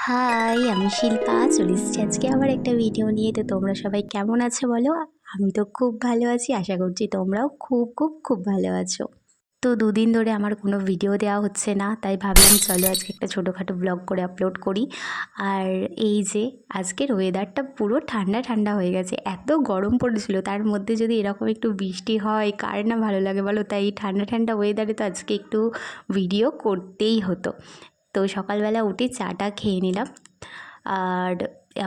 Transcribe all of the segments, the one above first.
High, আমি শিল্পা চলে এসেছি আজকে আবার একটা ভিডিও নিয়ে। তো তোমরা সবাই কেমন আছো বলো? আমি তো খুব ভালো আছি, আশা করছি তোমরাও খুব খুব খুব ভালো আছো। তো দুদিন ধরে আমার কোনো ভিডিও দেওয়া হচ্ছে না, তাই ভাবলাম চলো আজকে একটা ছোটোখাটো ব্লগ করে আপলোড করি। আর এই যে আজকের ওয়েদারটা পুরো ঠান্ডা ঠান্ডা হয়ে গেছে, এত গরম পড়েছিল, তার মধ্যে যদি এরকম একটু বৃষ্টি হয় কার না ভালো লাগে বলো? তাই ঠান্ডা ঠান্ডা ওয়েদারে তো আজকে একটু ভিডিও করতেই হতো। তো সকালবেলা উঠে চাটা খেয়ে নিলাম। আর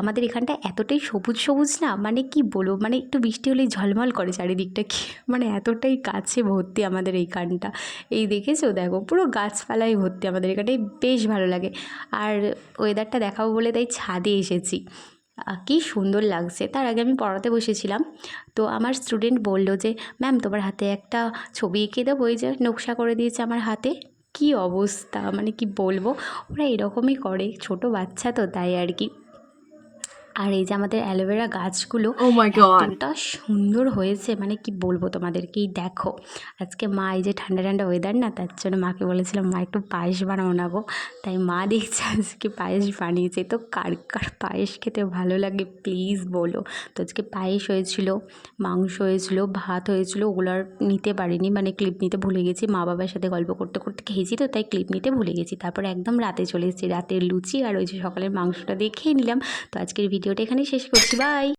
আমাদের এখানটা এতটাই সবুজ সবুজ না, মানে কি বলবো, মানে একটু বৃষ্টি হলেই ঝলমল করে চারিদিকটা, কি মানে এতটাই গাছে ভর্তি আমাদের এইখানটা। এই দেখেছো, দেখো পুরো গাছপালাই ভর্তি আমাদের এখানটায়, বেশ ভালো লাগে। আর ওয়েদারটা দেখাবো বলে তাই ছাদে এসেছি। কী সুন্দর লাগছে। তার আগে আমি পড়াতে বসেছিলাম, তো আমার স্টুডেন্ট বলল যে ম্যাম তোমার হাতে একটা ছবি এঁকে দেবো, ওই যে নকশা করে দিয়েছে আমার হাতে। কি অবস্থা, মানে কি বলবো, ওরা এরকমই করে, ছোট বাচ্চা তো তাই আর কি। আর এই যে আমাদের অ্যালোভেরা গাছগুলো Oh my god. এতটা সুন্দর হয়েছে, মানে কি বলবো তোমাদেরকেই। দেখো আজকে মা, এই যে ঠান্ডা ঠান্ডা ওয়েদার না, তার জন্য মাকে বলেছিলাম মা একটু পায়েস বানাবো না গো। তাই মা দেখছে আজকে পায়েস বানিয়েছে। তো কার কার পায়েস খেতে ভালো লাগে প্লিজ বলো। তো আজকে পায়েস হয়েছিল, মাংস হয়েছিল, ভাত হয়েছিল, ওগুলো আর নিতে পারিনি, মানে ক্লিপ নিতে ভুলে গেছি। মা বাবার সাথে গল্প করতে করতে খেয়েছি, তো তাই ক্লিপ নিতে ভুলে গেছি। তারপর একদম রাতে চলে এসেছি, রাতের লুচি আর ওই যে সকালের মাংসটা দিয়ে খেয়ে নিলাম। তো আজকের ভিডিওটা এখানেই শেষ করছি, বাই।